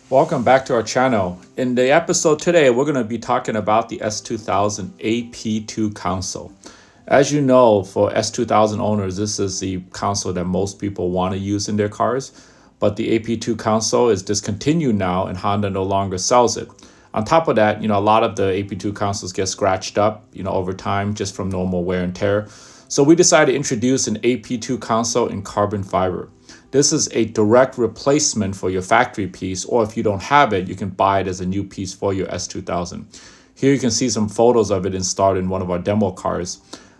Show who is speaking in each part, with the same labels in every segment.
Speaker 1: Welcome back to our channel. In the episode today, we're going to be talking about the S2000 AP2 console. As you know, for S2000 owners, this is the console that most people want to use in their cars, but the AP2 console is discontinued now and Honda no longer sells it. On top of that, a lot of the AP2 consoles get scratched up, over time just from normal wear and tear. So we decided to introduce an AP2 console in carbon fiber. This is a direct replacement for your factory piece, or if you don't have it, you can buy it as a new piece for your S2000. Here you can see some photos of it installed in one of our demo cars.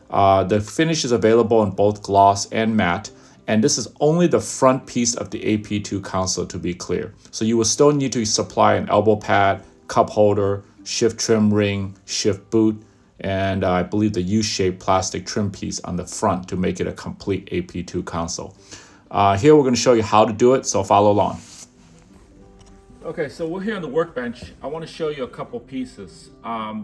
Speaker 1: The finish is available in both gloss and matte, and this is only the front piece of the AP2 console, to be clear. So you will still need to supply an elbow pad, cup holder, shift trim ring, shift boot, and I believe the U-shaped plastic trim piece on the front to make it a complete AP2 console. Here we're going to show you how to do it, so follow along. Okay, so we're here on the workbench. I want to show you a couple pieces.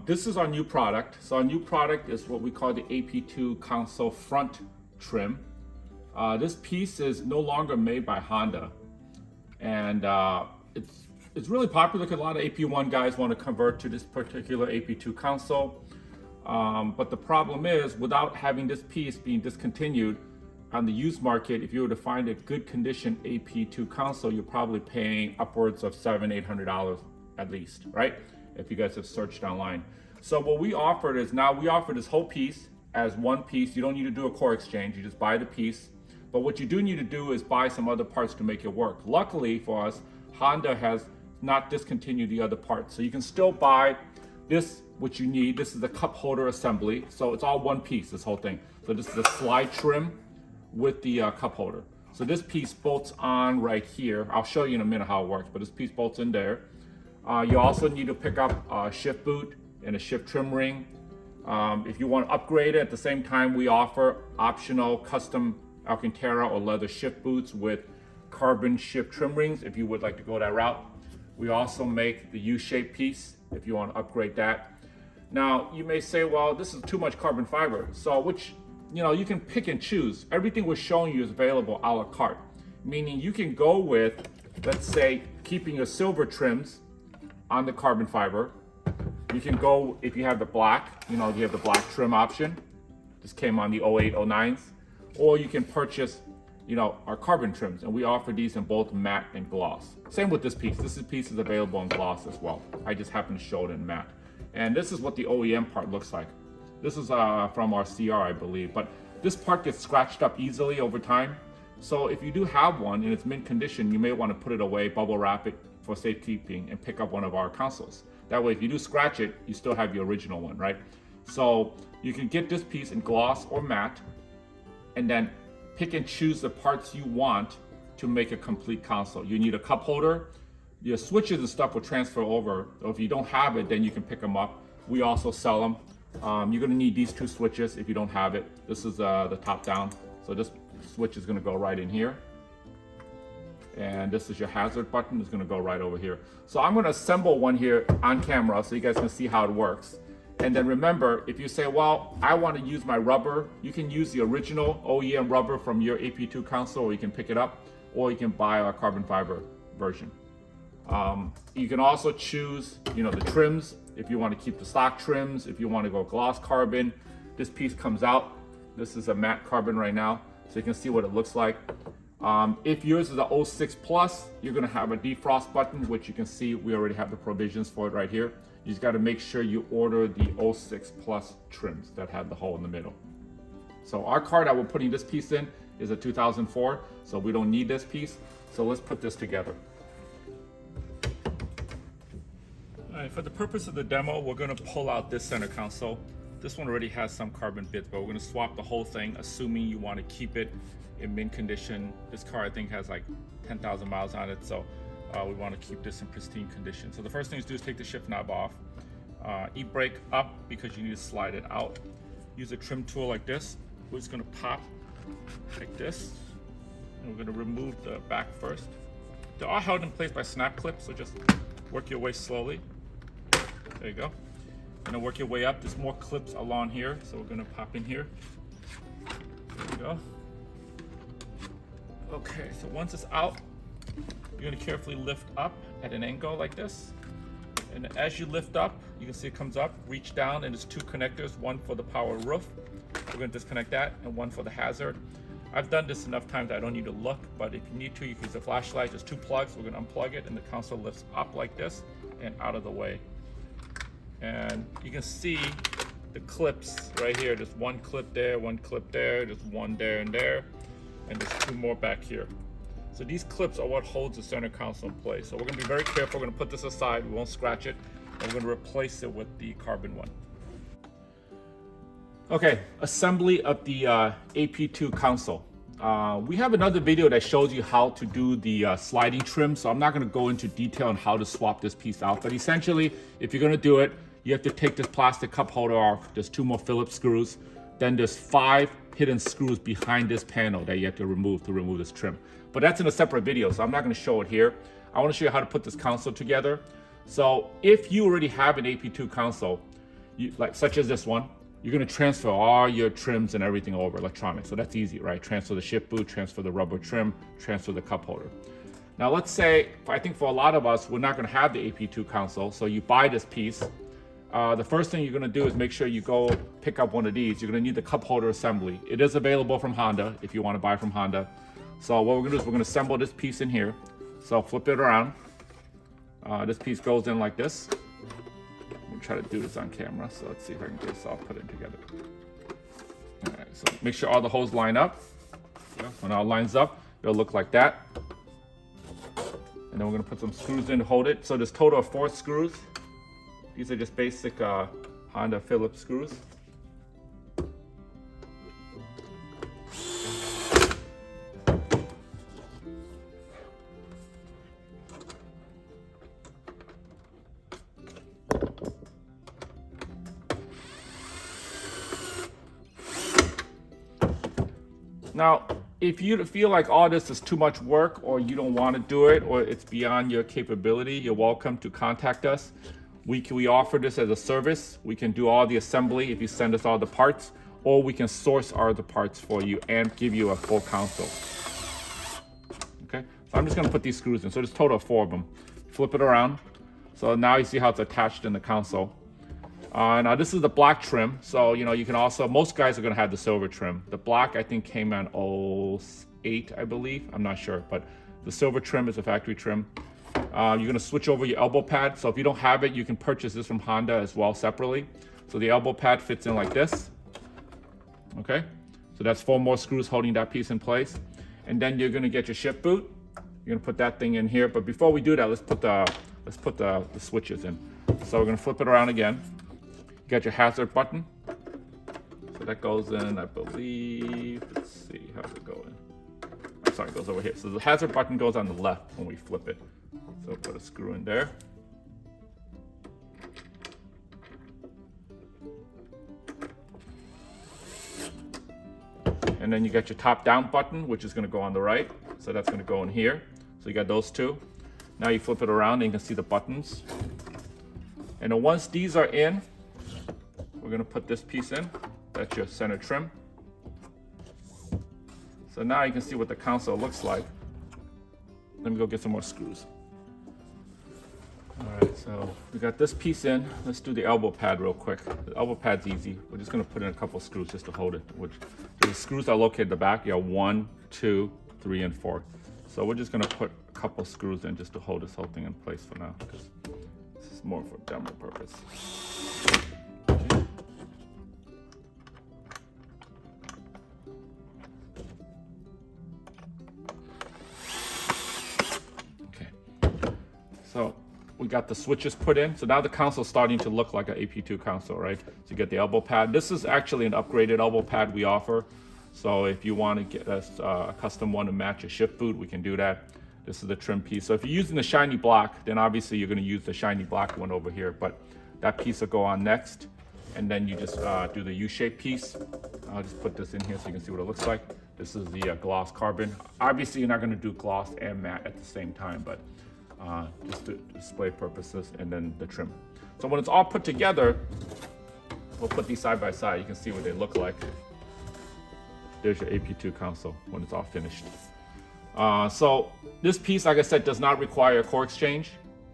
Speaker 1: This is our new product. So our new product is what we call the AP2 console front trim. This piece is no longer made by Honda, and it's really popular because a lot of AP1 guys want to convert to this particular AP2 console. But the problem is, without having this piece being discontinued, on the used market, if you were to find a good condition AP2 console, you're probably paying upwards of $700-800 at least, right? If you guys have searched online. So what we offered is, now we offer this whole piece as one piece. You don't need to do a core exchange, you just buy the piece. But what you do need to do is buy some other parts to make it work. Luckily for us, Honda has not discontinued the other parts. So you can still buy this, what you need. This is the cup holder assembly. So it's all one piece, this whole thing. So this is the slide trim with the cup holder. So this piece bolts on right here. I'll show you in a minute how it works, but this piece bolts in there. You also need to pick up a shift boot and a shift trim ring. If you want to upgrade it, at the same time, we offer optional custom Alcantara or leather shift boots with carbon shift trim rings if you would like to go that route. We also make the U-shaped piece if you want to upgrade that. Now, you may say, well, this is too much carbon fiber. So you can pick and choose. Everything we're showing you is available a la carte, meaning you can go with, let's say, keeping your silver trims on the carbon fiber. You can go, if you have the black, you have the black trim option. This came on the 08, 09s. Or you can purchase, our carbon trims, and we offer these in both matte and gloss. Same with this piece. This piece is available in gloss as well. I just happen to show it in matte. And this is what the OEM part looks like. This is from our CR, I believe, but this part gets scratched up easily over time. So if you do have one and it's mint condition, you may want to put it away, bubble wrap it for safekeeping, and pick up one of our consoles. That way, if you do scratch it, you still have the original one, right? So you can get this piece in gloss or matte, and then pick and choose the parts you want to make a complete console. You need a cup holder. Your switches and stuff will transfer over. Or if you don't have it, then you can pick them up. We also sell them. You're going to need these two switches if you don't have it. This is the top down. So this switch is going to go right in here. And this is your hazard button. It's going to go right over here. So I'm going to assemble one here on camera so you guys can see how it works. And then remember, if you say, well, I want to use my rubber, you can use the original OEM rubber from your AP2 console, or you can pick it up, or you can buy our carbon fiber version. You can also choose, the trims. If you want to keep the stock trims, if you want to go gloss carbon, this piece comes out. This is a matte carbon right now, so you can see what it looks like. If yours is a 06 Plus, you're going to have a defrost button, which you can see we already have the provisions for it right here. You just got to make sure you order the 06 Plus trims that have the hole in the middle. So our car that we're putting this piece in is a 2004, so we don't need this piece. So let's put this together. All right, for the purpose of the demo, we're going to pull out this center console. This one already has some carbon bits, but we're going to swap the whole thing, assuming you want to keep it in mint condition. This car, I think, has like 10,000 miles on it, so we want to keep this in pristine condition. So the first thing to do is take the shift knob off. E-brake up because you need to slide it out. Use a trim tool like this. We're just going to pop like this, and we're going to remove the back first. They're all held in place by snap clips, so just work your way slowly. There you go. And then work your way up. There's more clips along here, so we're going to pop in here. There you go. Okay, so once it's out, you're you're going to carefully lift up at an angle like this. And as you lift up, you can see it comes up, reach down, and there's two connectors, one for the power roof. We're going to disconnect that, and one for the hazard. I've done this enough times I don't need to look, but if you need to, you can use a flashlight. There's two plugs. We're going to unplug it, and the console lifts up like this and out of the way. And you can see the clips right here. There's one clip there, there's one there and there, and there's two more back here. So these clips are what holds the center console in place. So we're gonna be very careful. We're gonna put this aside. We won't scratch it. And we're gonna replace it with the carbon one. Okay, assembly of the AP2 console. We have another video that shows you how to do the sliding trim. So I'm not gonna go into detail on how to swap this piece out. But essentially, if you're gonna do it, you have to take this plastic cup holder off. There's two more Phillips screws. Then there's 5 hidden screws behind this panel that you have to remove this trim. But that's in a separate video, so I'm not gonna show it here. I wanna show you how to put this console together. So if you already have an AP2 console, such as this one, you're gonna transfer all your trims and everything over electronics. So that's easy, right? Transfer the shift boot, transfer the rubber trim, transfer the cup holder. Now let's say, I think for a lot of us, we're not gonna have the AP2 console, so you buy this piece. The first thing you're gonna do is make sure you go pick up one of these. You're gonna need the cup holder assembly. It is available from Honda if you wanna buy from Honda. So what we're gonna do is we're gonna assemble this piece in here. So flip it around. This piece goes in like this. We'll try to do this on camera. So let's see if I can get this all put in together. All right, so make sure all the holes line up. When it all lines up, it'll look like that. And then we're gonna put some screws in to hold it. So there's total of 4 screws. These are just basic Honda Phillips screws. Now, if you feel like all this is too much work or you don't want to do it or it's beyond your capability, you're welcome to contact us. We offer this as a service. We can do all the assembly if you send us all the parts, or we can source all the parts for you and give you a full console. Okay, so I'm just gonna put these screws in. So there's a total of 4 of them. Flip it around. So now you see how it's attached in the console. Now this is the black trim. So, you can also, most guys are gonna have the silver trim. The black, I think, came on 08, I believe. I'm not sure, but the silver trim is a factory trim. You're gonna switch over your elbow pad. So if you don't have it, you can purchase this from Honda as well separately. So the elbow pad fits in like this. Okay, so that's 4 more screws holding that piece in place. And then you're gonna get your shift boot. You're gonna put that thing in here. But before we do that, let's put the switches in. So we're gonna flip it around again. You got your hazard button. So that goes in, I believe, let's see, how's it going? I'm sorry, it goes over here. So the hazard button goes on the left when we flip it. So put a screw in there. And then you got your top down button, which is gonna go on the right. So that's gonna go in here. So you got those two. Now you flip it around and you can see the buttons. And then once these are in, we're gonna put this piece in. That's your center trim. So now you can see what the console looks like. Let me go get some more screws. All right, so we got this piece in. Let's do the elbow pad real quick. The elbow pad's easy. We're just gonna put in a couple screws just to hold it. The screws are located at the back. You have 1, 2, 3, and 4. So we're just gonna put a couple screws in just to hold this whole thing in place for now, because this is more for demo purpose. So we got the switches put in. So now the console's starting to look like an AP2 console, right? So you get the elbow pad. This is actually an upgraded elbow pad we offer. So if you want to get a custom one to match a shift boot, we can do that. This is the trim piece. So if you're using the shiny black, then obviously you're going to use the shiny black one over here. But that piece will go on next. And then you just do the U-shaped piece. I'll just put this in here so you can see what it looks like. This is the gloss carbon. Obviously, you're not going to do gloss and matte at the same time, but just to display purposes, and then the trim. So when it's all put together, we'll put these side by side. You can see what they look like. There's your AP2 console when it's all finished. So this piece, like I said, does not require a core exchange.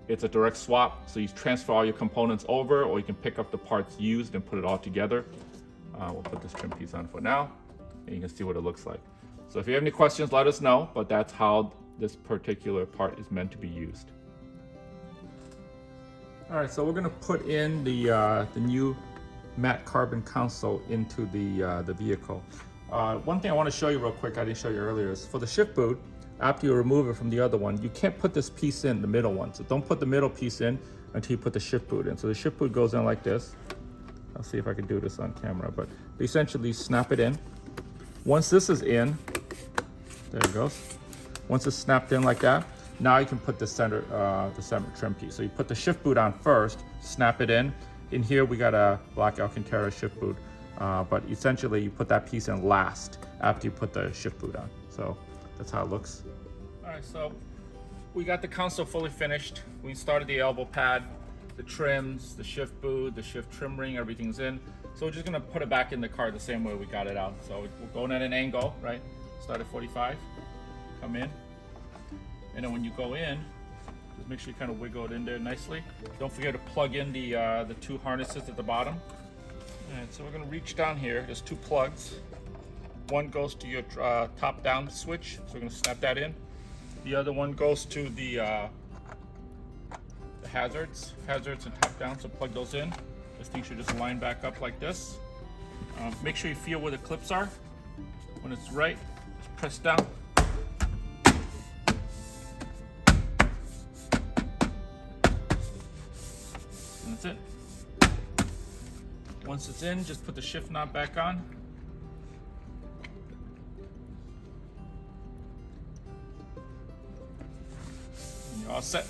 Speaker 1: It's a direct swap, so you transfer all your components over, or you can pick up the parts used and put it all together. We'll put this trim piece on for now, and you can see what it looks like. So if you have any questions, let us know, but that's how this particular part is meant to be used. All right, so we're gonna put in the new matte carbon console into the vehicle. One thing I want to show you real quick, I didn't show you earlier, is for the shift boot, after you remove it from the other one, you can't put this piece in, the middle one. So don't put the middle piece in until you put the shift boot in. So the shift boot goes in like this. I'll see if I can do this on camera, but essentially snap it in. Once this is in, there it goes. Once it's snapped in like that, now you can put the center trim piece. So you put the shift boot on first, snap it in. In here we got a black Alcantara shift boot, but essentially you put that piece in last after you put the shift boot on. So that's how it looks. All right, so we got the console fully finished. We started the elbow pad, the trims, the shift boot, the shift trim ring, everything's in. So we're just gonna put it back in the car the same way we got it out. So we're going at an angle, right? Start at 45, come in. And then when you go in, just make sure you kind of wiggle it in there nicely. Don't forget to plug in the two harnesses at the bottom. All right, so we're gonna reach down here. There's two plugs. One goes to your top-down switch, so we're gonna snap that in. The other one goes to the hazards and top-down, so plug those in. This thing should just line back up like this. Make sure you feel where the clips are. When it's right, just press down. And that's it. Once it's in, just put the shift knob back on. And you're all set.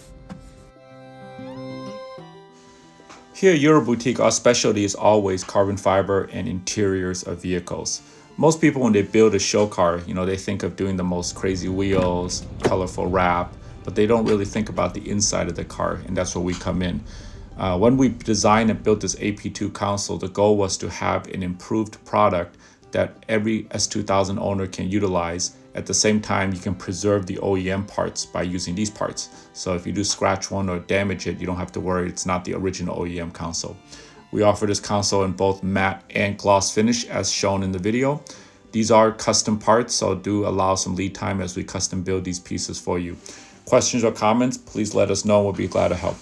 Speaker 1: Here at Euro Boutique, our specialty is always carbon fiber and interiors of vehicles. Most people, when they build a show car, they think of doing the most crazy wheels, colorful wrap, but they don't really think about the inside of the car, and that's where we come in. When we designed and built this AP2 console, the goal was to have an improved product that every S2000 owner can utilize. At the same time, you can preserve the OEM parts by using these parts. So if you do scratch one or damage it, you don't have to worry, it's not the original OEM console. We offer this console in both matte and gloss finish as shown in the video. These are custom parts, so do allow some lead time as we custom build these pieces for you. Questions or comments, please let us know. We'll be glad to help.